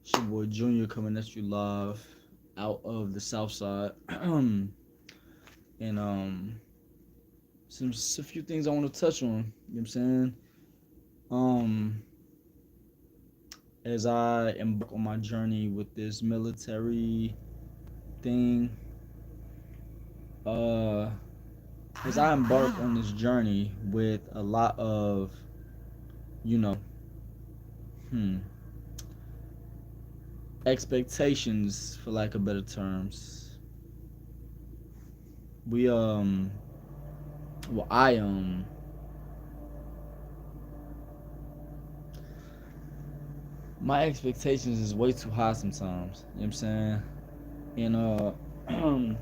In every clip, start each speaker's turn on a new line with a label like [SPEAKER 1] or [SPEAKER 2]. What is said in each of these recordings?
[SPEAKER 1] It's your boy Junior coming at you live out of the South Side. And a few things I want to touch on. You know what I'm saying? Um, as I embark on my journey with this military thing, uh, as I embark on this journey with a lot of, you know, hmm, expectations, for lack of better terms, we well, my expectations is way too high sometimes. You know what I'm saying? And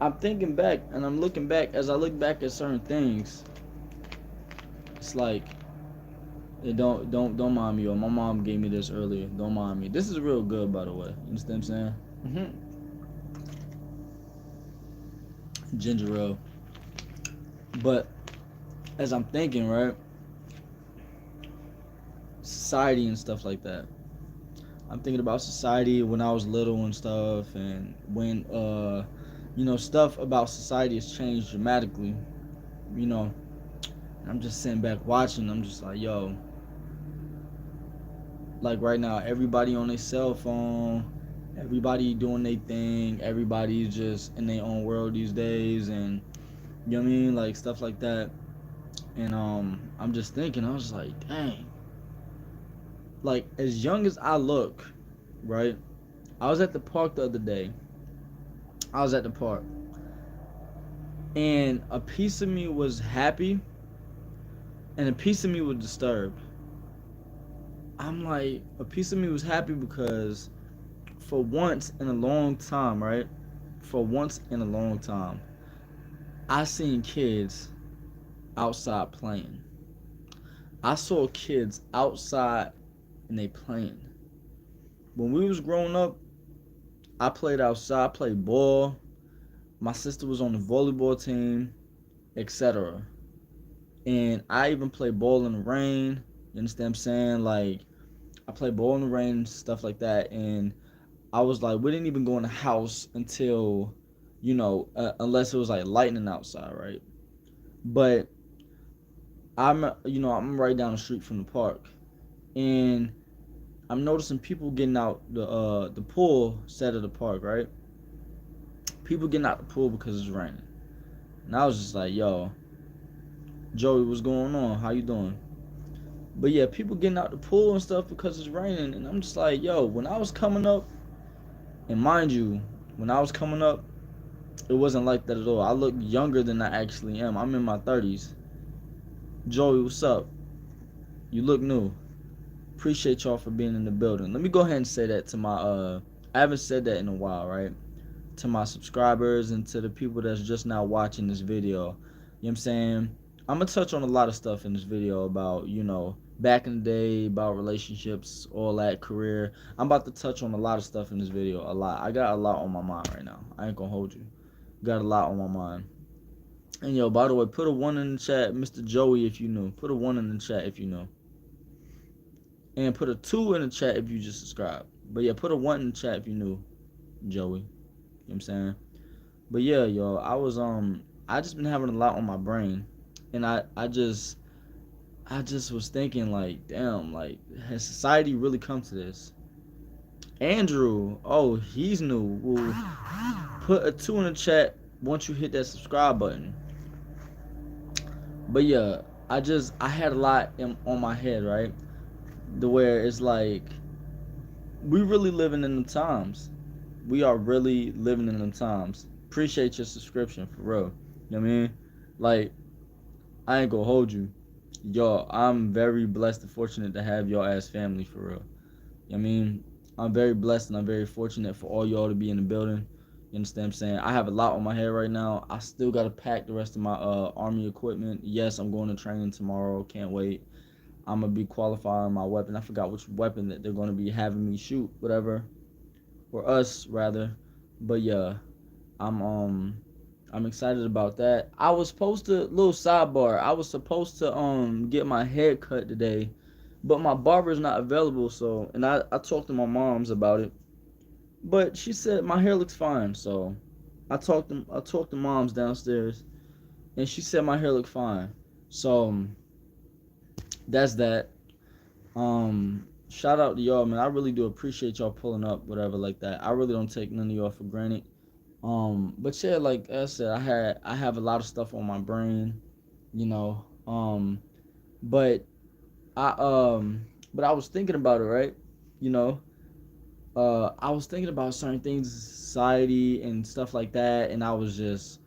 [SPEAKER 1] I'm thinking back and I'm looking back as I look back at certain things. It's like don't mind me. Or my mom gave me this earlier. Don't mind me. This is real good, by the way. You understand what I'm saying? Ginger ale. But as I'm thinking, right, society and stuff like that. I'm thinking about society when I was little and stuff, and when stuff about society has changed dramatically. You know, I'm just sitting back watching. I'm just like, yo, like right now, everybody on their cell phone, everybody doing their thing, everybody's just in their own world these days, and you know what I mean, like stuff like that. And I'm just thinking, I was like, dang, like as young as I look, right? I was at the park the other day. I was at the park, and a piece of me was happy, and a piece of me was disturbed. I'm like, a piece of me was happy because for once in a long time, right? For once in a long time, I seen kids outside playing. I saw kids outside and they playing. When we was growing up, I played outside, I played ball. My sister was on the volleyball team, etc. And I even played ball in the rain. You understand what I'm saying? Like I played ball in the rain, stuff like that. And I was like, we didn't even go in the house until, unless it was like lightning outside, right? But I'm right down the street from the park, and I'm noticing people getting out the pool set of the park, right? People getting out the pool because it's raining, and I was just like, yo, Joey, what's going on? How you doing? But yeah, people getting out the pool and stuff because it's raining, and I'm just like, yo, when I was coming up, and mind you, when I was coming up, it wasn't like that at all. I look younger than I actually am. I'm in my 30s. Joey, what's up? You look new. Appreciate y'all for being in the building. Let me go ahead and say that to my I haven't said that in a while, right? To my subscribers and to the people that's just now watching this video. You know what I'm saying? I'm gonna touch on a lot of stuff in this video about, back in the day, about relationships, all that, career. I'm about to touch on a lot of stuff in this video. A lot. I got a lot on my mind right now. I ain't gonna hold you. Got a lot on my mind. And yo, by the way, put a one in the chat, Mr. Joey, if you knew. Put a one in the chat if you know. And put a two in the chat if you just subscribed. But yeah, put a one in the chat if you knew, Joey. You know what I'm saying? But yeah, yo, I just been having a lot on my brain. And I just was thinking like, damn, like has society really come to this? Andrew, oh, he's new. Well, put a two in the chat once you hit that subscribe button. But yeah, I had a lot on my head, right? The where it's like we really living in the times. We are really living in them times. Appreciate your subscription for real. You know what I mean? Like, I ain't gonna hold you. Y'all, I'm very blessed and fortunate to have y'all as family for real. You know what I mean? I'm very blessed and I'm very fortunate for all y'all to be in the building. You understand what I'm saying? I have a lot on my head right now. I still gotta pack the rest of my army equipment. Yes, I'm going to training tomorrow. Can't wait. I'm gonna be qualifying my weapon. I forgot which weapon that they're gonna be having me shoot, whatever. Or us rather. But yeah, I'm I'm excited about that. I was supposed to little sidebar. I was supposed to get my hair cut today, but my barber is not available. So, and I talked to my mom's about it, but she said my hair looks fine. So, I talked to mom's downstairs, and she said my hair looked fine. So that's that. Shout out to y'all, man. I really do appreciate y'all pulling up, whatever, like that. I really don't take none of y'all for granted. But yeah, like I said, I have a lot of stuff on my brain, you know. But I but I was thinking about it, right? You know, I was thinking about certain things, society and stuff like that, and I was just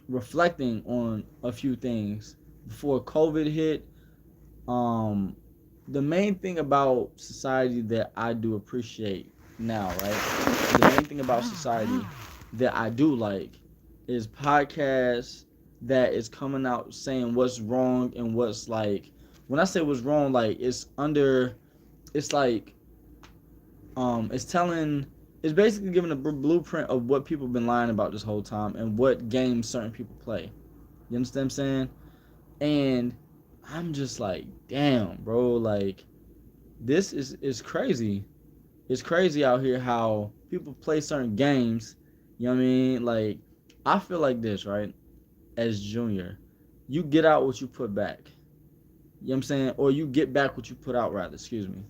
[SPEAKER 1] reflecting on a few things before COVID hit. Um, the main thing about society that I do appreciate now, right? The main thing about society that I do like is podcasts that is coming out saying what's wrong and what's like. When I say what's wrong, like it's like it's telling, it's basically giving a blueprint of what people have been lying about this whole time and what games certain people play. You understand what I'm saying? And I'm just like, damn, bro, like this is crazy. It's crazy out here how people play certain games. You know what I mean? Like, I feel like this, right? As Junior, you get out what you put back. You know what I'm saying? Or you get back what you put out, rather. Excuse me.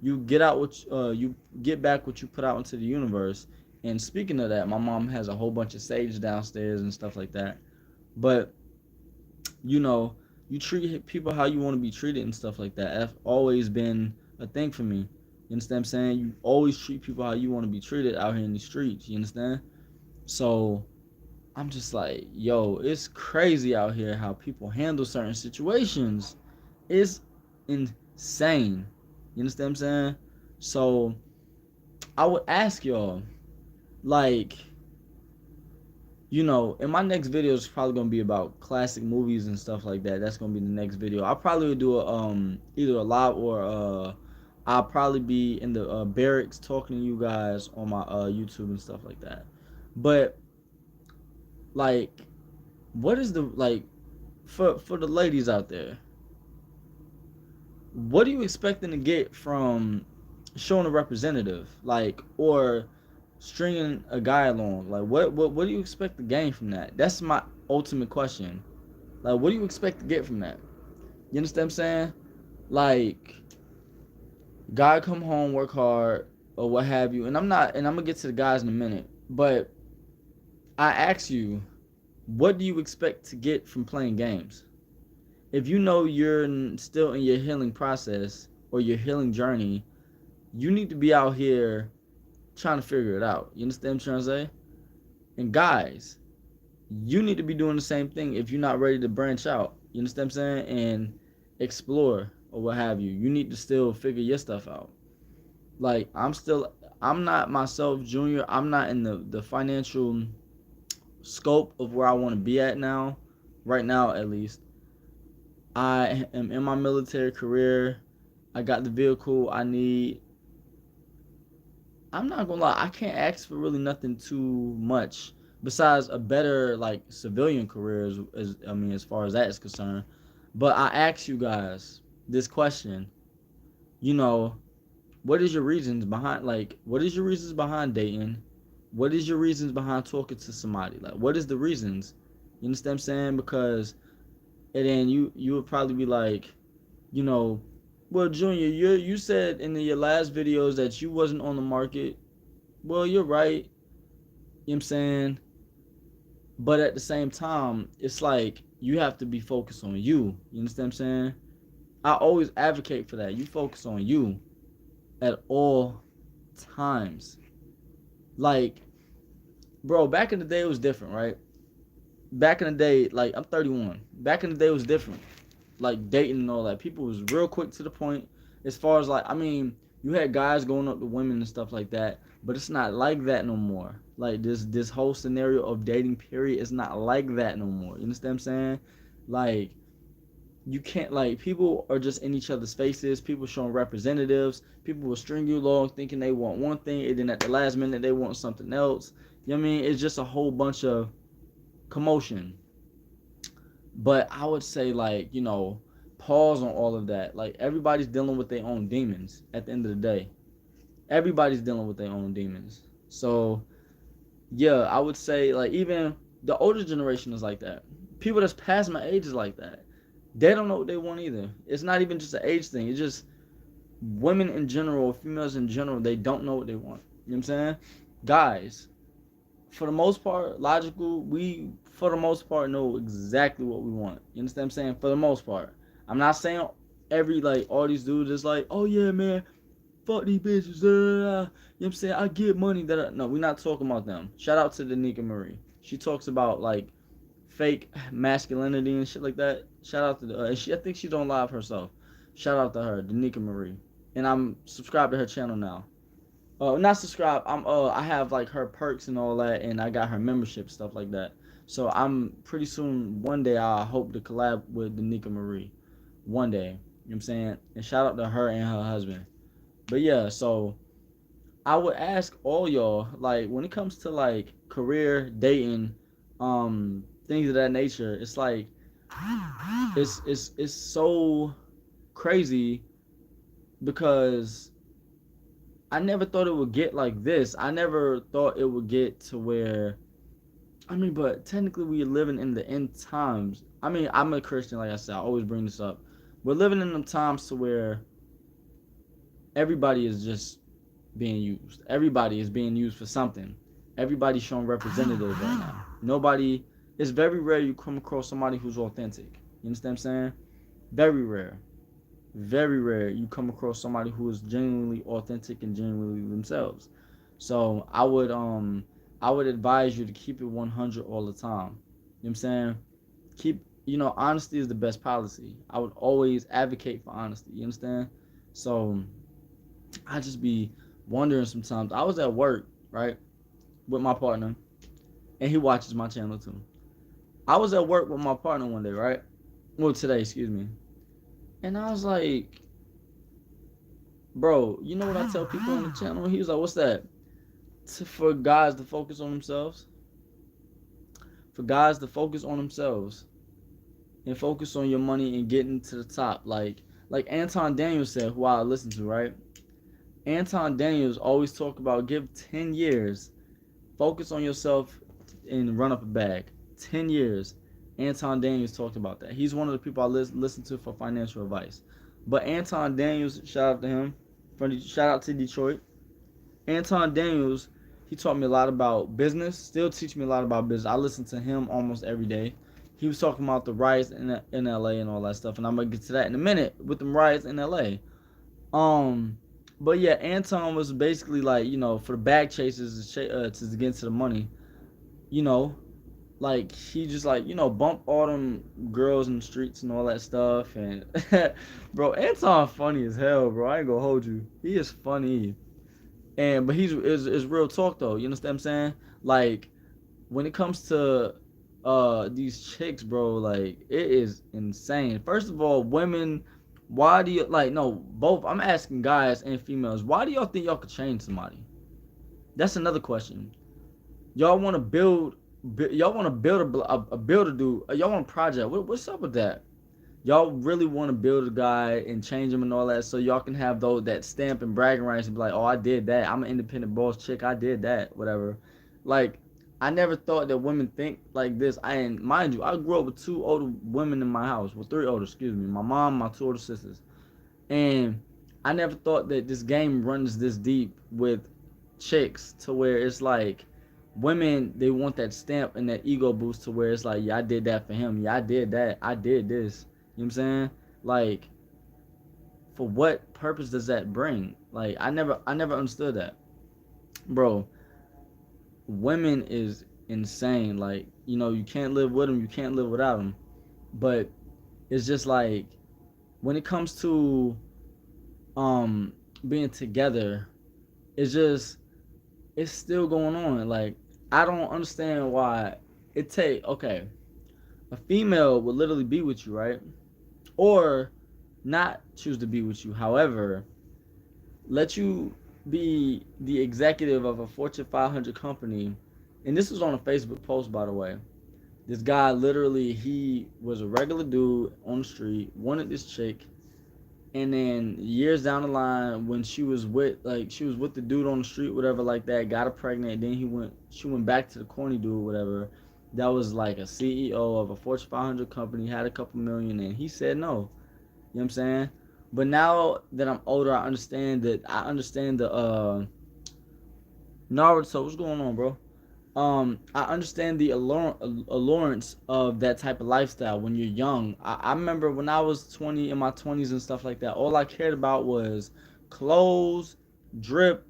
[SPEAKER 1] You get out what you get back what you put out into the universe. And speaking of that, my mom has a whole bunch of sage downstairs and stuff like that. But you know, you treat people how you want to be treated and stuff like that. That's always been a thing for me. You understand what I'm saying? You always treat people how you want to be treated out here in the streets. You understand? So I'm just like, yo, it's crazy out here how people handle certain situations. It's insane. You understand what I'm saying? So I would ask y'all, like, in my next video is probably gonna be about classic movies and stuff like that. That's gonna be the next video. I'll probably do a either a live or I'll probably be in the barracks talking to you guys on my YouTube and stuff like that. But like, what is the like for the ladies out there? What are you expecting to get from showing a representative, like, or stringing a guy along? Like, what do you expect to gain from that? That's my ultimate question. Like, what do you expect to get from that? You understand what I'm saying? Like, guy come home, work hard, or what have you. And I'm gonna get to the guys in a minute. But I ask you, what do you expect to get from playing games? If you know you're still in your healing process or your healing journey, you need to be out here trying to figure it out. You understand what I'm trying to say? And guys, you need to be doing the same thing if you're not ready to branch out. You understand what I'm saying? And explore or what have you. You need to still figure your stuff out. Like, I'm not myself, Junior. I'm not in the financial scope of where I want to be at now. Right now, at least. I am in my military career. I got the vehicle I need. I'm not gonna lie, I can't ask for really nothing too much besides a better like civilian career as far as that is concerned. But I ask you guys this question, you know, what is your reasons behind what is your reasons behind dating? What is your reasons behind talking to somebody? Like, what is the reasons? You understand what I'm saying? Because and then you would probably be like, you know, well, Junior, you said in your last videos that you wasn't on the market. Well, you're right. You know what I'm saying? But at the same time, it's like you have to be focused on you. You understand what I'm saying? I always advocate for that. You focus on you at all times. Like, bro, back in the day it was different, right? Back in the day, like, I'm 31. Back in the day it was different. Like, dating and all that. People was real quick to the point. As far as like, I mean, you had guys going up to women and stuff like that, but it's not like that no more. Like, this whole scenario of dating period is not like that no more. You understand what I'm saying? Like, you can't, like, people are just in each other's faces. People showing representatives. People will string you along thinking they want one thing, and then at the last minute they want something else. You know what I mean? It's just a whole bunch of commotion. But I would say, like, pause on all of that. Like, everybody's dealing with their own demons at the end of the day. Everybody's dealing with their own demons. So yeah, I would say, like, even the older generation is like that. People that's past my age is like that. They don't know what they want either. It's not even just an age thing. It's just women in general, females in general, they don't know what they want. You know what I'm saying? Guys, for the most part, logical, we for the most part know exactly what we want. You understand what I'm saying? For the most part. I'm not saying every, like, all these dudes is like, oh yeah, man, fuck these bitches. You know what I'm saying? I get money no, we're not talking about them. Shout out to Danica Marie. She talks about, like, fake masculinity and shit like that. Shout out to I think she's on live herself. Shout out to her, Danica Marie. And I'm subscribed to her channel now. Not subscribed. I have, like, her perks and all that, and I got her membership, stuff like that. So I'm pretty soon, one day, I hope to collab with Danica Marie. One day. You know what I'm saying? And shout out to her and her husband. But yeah, so I would ask all y'all, like, when it comes to, like, career, dating, things of that nature, it's like, it's so crazy, because I never thought it would get like this. I never thought it would get to where, I mean, but technically we're living in the end times. I mean, I'm a Christian, like I said, I always bring this up. We're living in the times to where everybody is just being used. Everybody is being used for something. Everybody's showing representatives right now. Nobody, it's very rare you come across somebody who's authentic. You understand what I'm saying? Very rare. Very rare you come across somebody who is genuinely authentic and genuinely themselves. So I would advise you to keep it 100 all the time. You know what I'm saying? Honesty is the best policy. I would always advocate for honesty. You understand? So I just be wondering sometimes. I was at work, right, with my partner, and he watches my channel too. I was at work with my partner one day, right? Well, today, excuse me. And I was like, bro, you know what I tell people on the channel? He was like, what's that? For guys to focus on themselves. For guys to focus on themselves. And focus on your money and getting to the top. Like Anton Daniels said, who I listen to, right? Anton Daniels always talk about give 10 years. Focus on yourself and run up a bag. 10 years. Anton Daniels talked about that. He's one of the people I listen to for financial advice. But Anton Daniels, shout out to him. Shout out to Detroit. Anton Daniels, he taught me a lot about business. Still teach me a lot about business. I listen to him almost every day. He was talking about the riots in LA and all that stuff, and I'm gonna get to that in a minute with them riots in LA. But yeah, Anton was basically like, for the bag chasers to get to the money, you know, like he just like, bump all them girls in the streets and all that stuff. And bro, Anton funny as hell, bro. I ain't gonna hold you. He is funny. But is real talk though. You understand what I'm saying? Like, when it comes to these chicks, bro, like, it is insane. First of all, women, why do you like, no, both, I'm asking guys and females, why do y'all think y'all could change somebody? That's another question. Y'all want to build a builder dude. Y'all want a project. What's up with that? Y'all really want to build a guy and change him and all that, so y'all can have that stamp and bragging rights and be like, oh, I did that. I'm an independent boss chick. I did that. Whatever. Like, I never thought that women think like this. And mind you, I grew up with two older women in my house. Well, three older, excuse me. My mom, my two older sisters. And I never thought that this game runs this deep with chicks, to where it's like, women, they want that stamp and that ego boost, to where it's like, yeah, I did that for him. Yeah, I did that. I did this. You know what I'm saying? Like, for what purpose does that bring? Like, I never understood that. Bro, women is insane. Like, you can't live with them, you can't live without them. But it's just like, when it comes to being together, it's still going on. Like, I don't understand why okay, a female would literally be with you, right? Or not choose to be with you. However, let you be the executive of a Fortune 500 company. And this was on a Facebook post, by the way. This guy literally, he was a regular dude on the street, wanted this chick, and then years down the line, when she was with the dude on the street, whatever, like that, got her pregnant. Then she went back to the corny dude, whatever. That was like a CEO of a Fortune 500 company, had a couple million, and he said no. You know what I'm saying? But now that I'm older, I understand the Naruto. What's going on, bro? I understand the allurance of that type of lifestyle when you're young. I remember when I was 20, in my 20s and stuff like that, all I cared about was clothes, drip,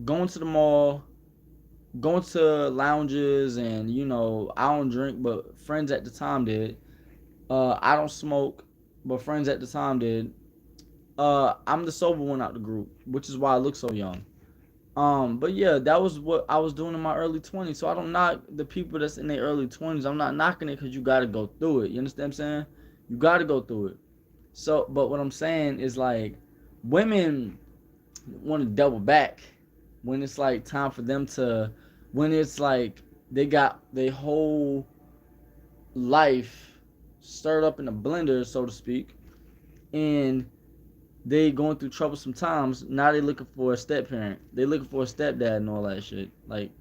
[SPEAKER 1] going to the mall, going to lounges, and I don't drink, but friends at the time did. I don't smoke, but friends at the time did. I'm the sober one out the group, which is why I look so young. But yeah, that was what I was doing in my early 20s. So I don't knock the people that's in their early 20s. I'm not knocking it because you got to go through it. You understand what I'm saying? You got to go through it. So, but what I'm saying is like, women want to double back when it's like time for them to, when it's like they got their whole life stirred up in a blender, so to speak, and they going through troublesome times. Now they looking for a step parent. They looking for a stepdad and all that shit. Like,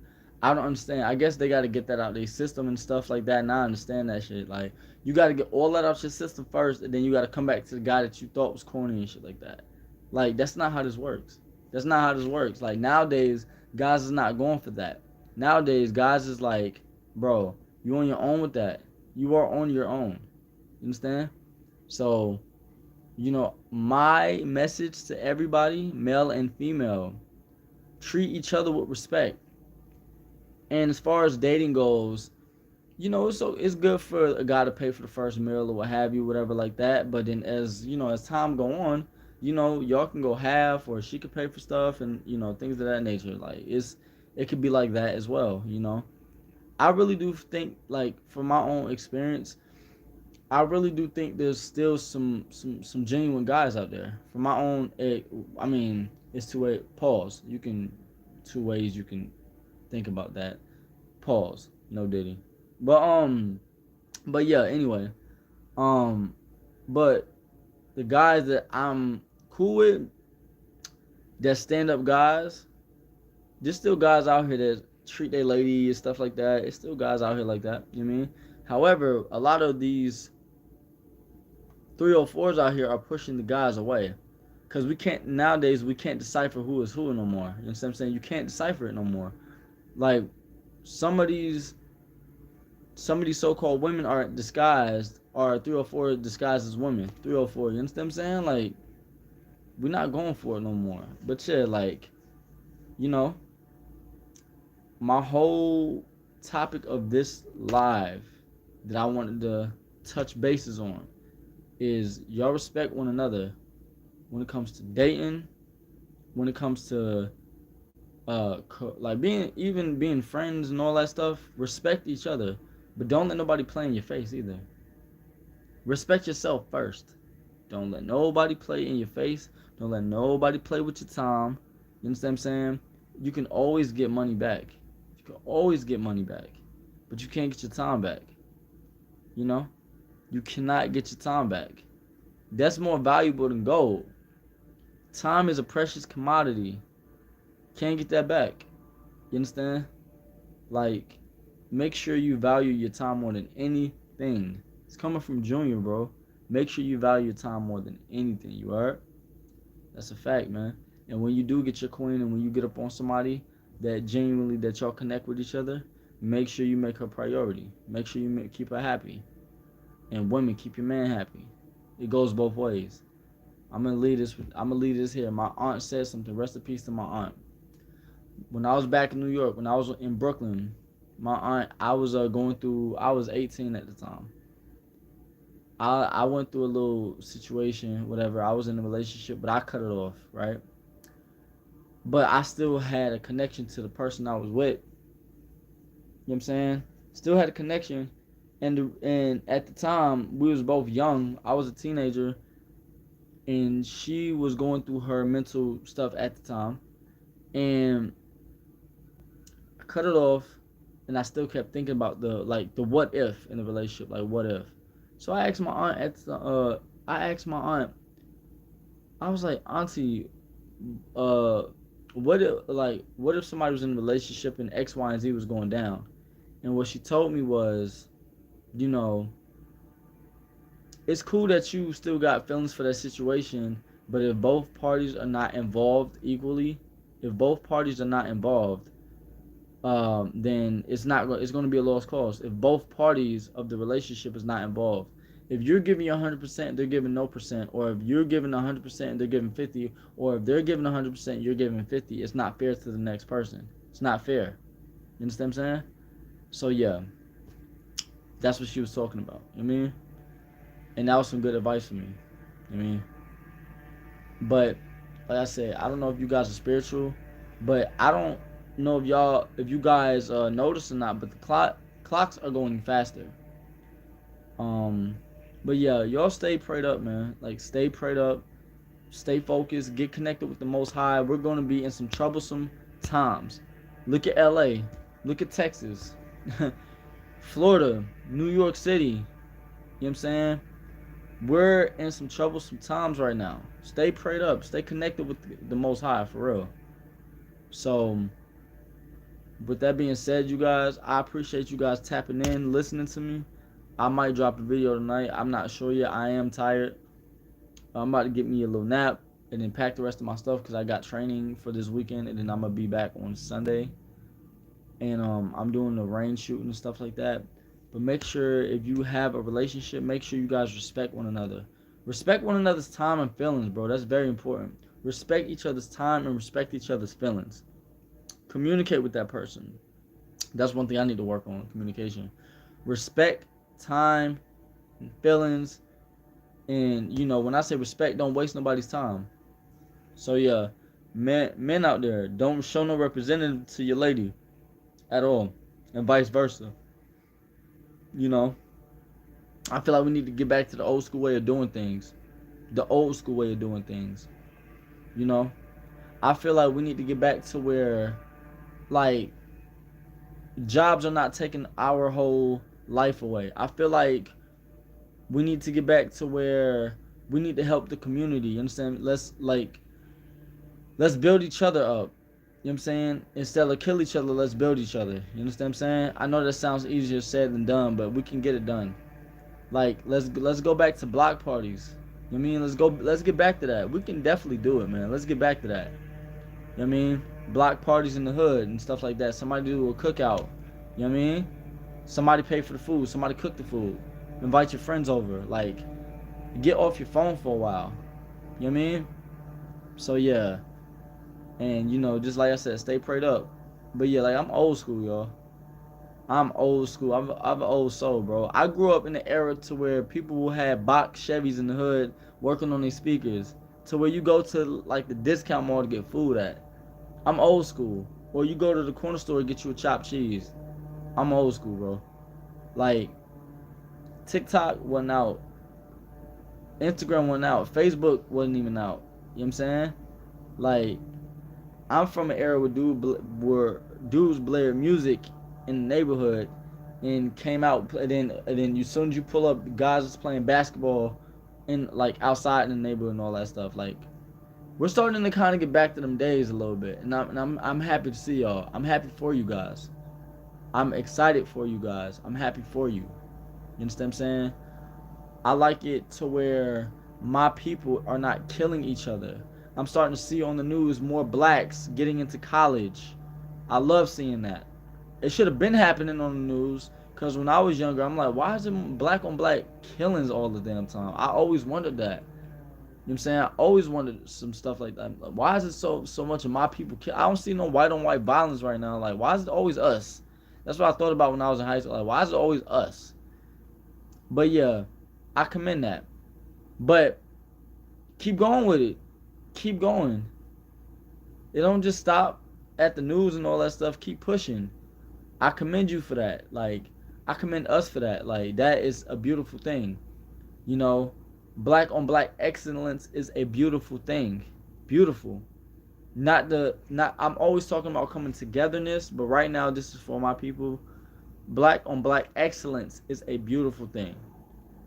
[SPEAKER 1] I don't understand. I guess they got to get that out their system and stuff like that. And I understand that shit. Like, you got to get all that out your system first, and then you got to come back to the guy that you thought was corny and shit like that. Like, that's not how this works. That's not how this works. Like, nowadays, guys is not going for that. Nowadays, guys is like, bro, you on your own with that. You are on your own. You understand? So, my message to everybody, male and female, treat each other with respect. And as far as dating goes, so it's good for a guy to pay for the first meal or what have you, whatever like that. But then as time go on, y'all can go half, or she could pay for stuff, and things of that nature. Like, it could be like that as well. I really do think, like, from my own experience, I really do think there's still some genuine guys out there. For my own, I mean, it's two way. Pause. You can two ways you can think about that. Pause. No Diddy. But but yeah. Anyway, um, but the guys that I'm cool with, that stand up guys, there's still guys out here that treat their lady and stuff like that. It's still guys out here like that. You know what I mean? However, a lot of these 304s out here are pushing the guys away. Because we can't decipher who is who no more. You know what I'm saying? You can't decipher it no more. Like, some of these so-called women are disguised, are 304 disguised as women. 304, you understand what I'm saying? Like, we're not going for it no more. But yeah, like, you know, my whole topic of this live that I wanted to touch bases on is y'all respect one another when it comes to dating, when it comes to like being friends and all that stuff. Respect each other, but don't let nobody play in your face either. Respect yourself first. Don't let nobody play in your face. Don't let nobody play with your time. You understand what I'm saying? You can always get money back. You can always get money back, but you can't get your time back. You know, you cannot get your time back. That's more valuable than gold. Time is a precious commodity. Can't get that back. You understand? Like, make sure you value your time more than anything. It's coming from Junior, bro. Make sure you value your time more than anything. You heard? That's a fact, man. And when you do get your queen, and when you get up on somebody that genuinely that y'all connect with each other, make sure you make her priority. Make sure you keep her happy. And women, keep your man happy. It goes both ways. I'm gonna leave this here. My aunt said something. Rest in peace to my aunt. When I was back in New York, when I was in Brooklyn, my aunt, I was going through. I was 18 at the time. I went through a little situation, whatever. I was in a relationship, but I cut it off, right? But I still had a connection to the person I was with. You know what I'm saying? Still had a connection, and at the time we was both young. I was a teenager, and she was going through her mental stuff at the time, and I cut it off. and I still kept thinking about the what if in the relationship, like what if. So I asked my aunt I asked my aunt, I was like, Auntie, uh, what if somebody was in a relationship and X, Y, and Z was going down? And what she told me was, you know, it's cool that you still got feelings for that situation, but if both parties are not involved equally, if both parties are not involved, then it's going to be a lost cause. If both parties of the relationship is not involved, if you're giving 100%, they're giving no percent, or if you're giving 100%, they're giving 50, or if they're giving 100%, you're giving 50, it's not fair to the next person. It's not fair. You understand what I'm saying? So yeah, that's what she was talking about. You know what I mean? And that was some good advice for me. You know what I mean? But like I said, I don't know if you guys are spiritual, but I don't know if you guys notice or not, but the clocks are going faster. Um, but yeah, y'all stay prayed up, man. Like stay prayed up, stay focused, get connected with the Most High. We're gonna be in some troublesome times. Look at L.A., look at Texas, Florida, New York City. You know what I'm saying? We're in some troublesome times right now. Stay prayed up. Stay connected with the Most High, for real. So, with that being said, you guys, I appreciate you guys tapping in, listening to me. I might drop a video tonight. I'm not sure yet. I am tired. I'm about to get me a little nap and then pack the rest of my stuff because I got training for this weekend, and then I'm gonna be back on Sunday. And I'm doing the range shooting and stuff like that. But make sure if you have a relationship, make sure you guys respect one another. Respect one another's time and feelings, bro. That's very important. Respect each other's time and respect each other's feelings. Communicate with that person. That's one thing I need to work on, communication. Respect time and feelings. And when I say respect, don't waste nobody's time. So yeah, men out there, don't show no representative to your lady at all. And vice versa. You know, I feel like we need to get back to the old school way of doing things. The old school way of doing things. You know, I feel like we need to get back to where, like, jobs are not taking our whole life away. I feel like we need to get back to where we need to help the community. You understand? Let's build each other up. You know what I'm saying? Instead of kill each other, let's build each other. You understand what I'm saying? I know that sounds easier said than done, but we can get it done. Like let's go back to block parties. You know what I mean? Let's get back to that. We can definitely do it, man. Let's get back to that. You know what I mean? Block parties in the hood and stuff like that. Somebody do a cookout. You know what I mean? Somebody pay for the food. Somebody cook the food. Invite your friends over. Like, get off your phone for a while. You know what I mean? So yeah. And just like I said, stay prayed up. But yeah, like I'm old school, y'all. I'm old school. I'm an old soul, bro. I grew up in the era to where people had box Chevys in the hood working on their speakers. To where you go to like the discount mall to get food at. I'm old school. Or you go to the corner store and get you a chopped cheese. I'm old school, bro. Like, TikTok wasn't out. Instagram wasn't out. Facebook wasn't even out. You know what I'm saying? Like, I'm from an era where dudes blared music in the neighborhood and came out, and then as soon as you pull up, guys was playing basketball in like outside in the neighborhood and all that stuff. Like, we're starting to kind of get back to them days a little bit, and I'm happy to see y'all. I'm happy for you guys. I'm excited for you guys. I'm happy for you. You understand what I'm saying? I like it to where my people are not killing each other. I'm starting to see on the news more blacks getting into college. I love seeing that. It should have been happening on the news because when I was younger, I'm like, why is it black on black killings all the damn time? I always wondered that. You know what I'm saying? I always wondered some stuff like that. Like, why is it so much of my people kill? I don't see no white on white violence right now. Like, why is it always us? That's what I thought about when I was in high school. Like, why is it always us? But yeah, I commend that. But keep going with it. Keep going. It don't just stop at the news and all that stuff. Keep pushing. I commend you for that. Like, I commend us for that. Like, that is a beautiful thing. Black on black excellence is a beautiful thing. Beautiful. I'm always talking about coming togetherness, but right now this is for my people. Black on black excellence is a beautiful thing.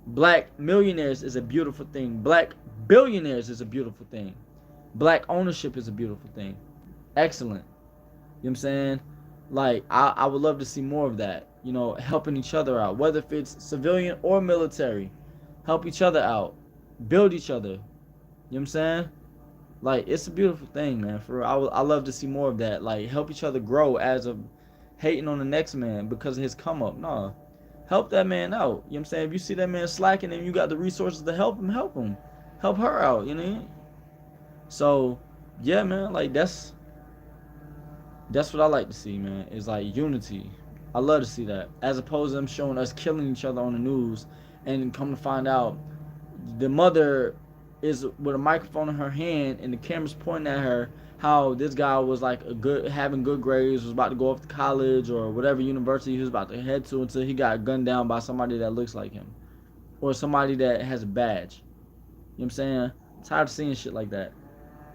[SPEAKER 1] Black millionaires is a beautiful thing. Black billionaires is a beautiful thing. Black ownership is a beautiful thing. Excellent. You know what I'm saying? Like, I would love to see more of that. You know, helping each other out, whether if it's civilian or military. Help each other out. Build each other. You know what I'm saying? Like, it's a beautiful thing, man. For real. I love to see more of that. Like, help each other grow as of hating on the next man because of his come up. No. Help that man out. You know what I'm saying? If you see that man slacking and you got the resources to help him, help him. Help her out, you know? So, yeah, man, like that's what I like to see, man. Is like unity. I love to see that. As opposed to them showing us killing each other on the news and come to find out the mother is with a microphone in her hand and the camera's pointing at her how this guy was like a good having good grades, was about to go off to college or whatever university he was about to head to until he got gunned down by somebody that looks like him. Or somebody that has a badge. You know what I'm saying? I'm tired of seeing shit like that. You know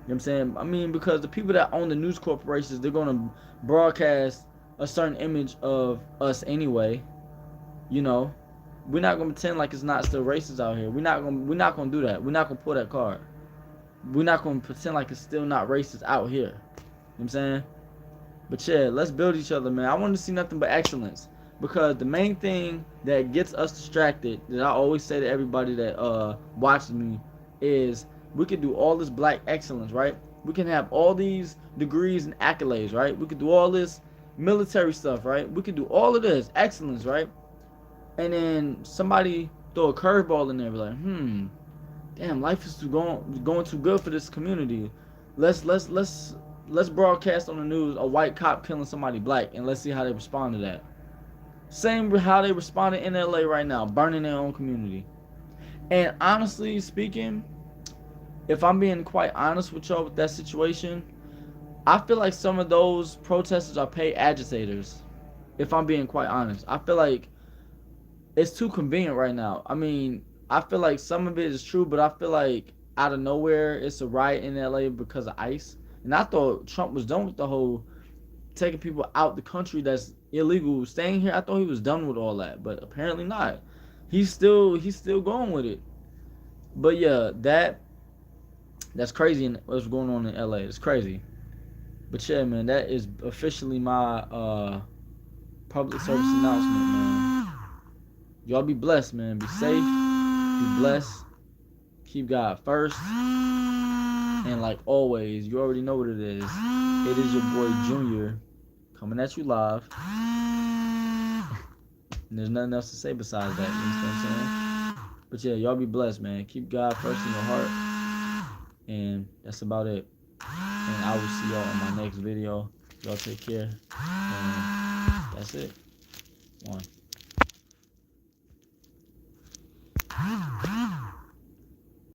[SPEAKER 1] what I'm saying? I mean, because the people that own the news corporations, they're going to broadcast a certain image of us anyway. You know, we're not going to pretend like it's not still racist out here. We're not going to do that. We're not going to pull that card. We're not going to pretend like it's still not racist out here. You know what I'm saying? But yeah, let's build each other, man. I want to see nothing but excellence. Because the main thing that gets us distracted, that I always say to everybody that watches me, is we could do all this black excellence, right? We can have all these degrees and accolades, right? We could do all this military stuff, right? We could do all of this excellence, right? And then somebody throw a curveball in there, be like, damn, life is going too good for this community. Let's broadcast on the news a white cop killing somebody black, and let's see how they respond to that. Same with how they responded in LA right now, burning their own community. And honestly speaking, if I'm being quite honest with y'all with that situation, I feel like some of those protesters are paid agitators. If I'm being quite honest, I feel like it's too convenient right now. I mean, I feel like some of it is true, but I feel like out of nowhere it's a riot in LA because of ICE. And I thought Trump was done with the whole taking people out the country that's illegal staying here. I thought he was done with all that, but apparently not. He's still going with it. But yeah, that's crazy. What's going on in LA? It's crazy. But yeah, man, that is officially my public service announcement, man. Y'all be blessed, man. Be safe. Be blessed. Keep God first. And like always, you already know what it is. It is your boy Junior coming at you live. And there's nothing else to say besides that. You know what I'm saying? But yeah, y'all be blessed, man. Keep God first in your heart. And that's about it. And I will see y'all in my next video. Y'all take care. And that's it. One.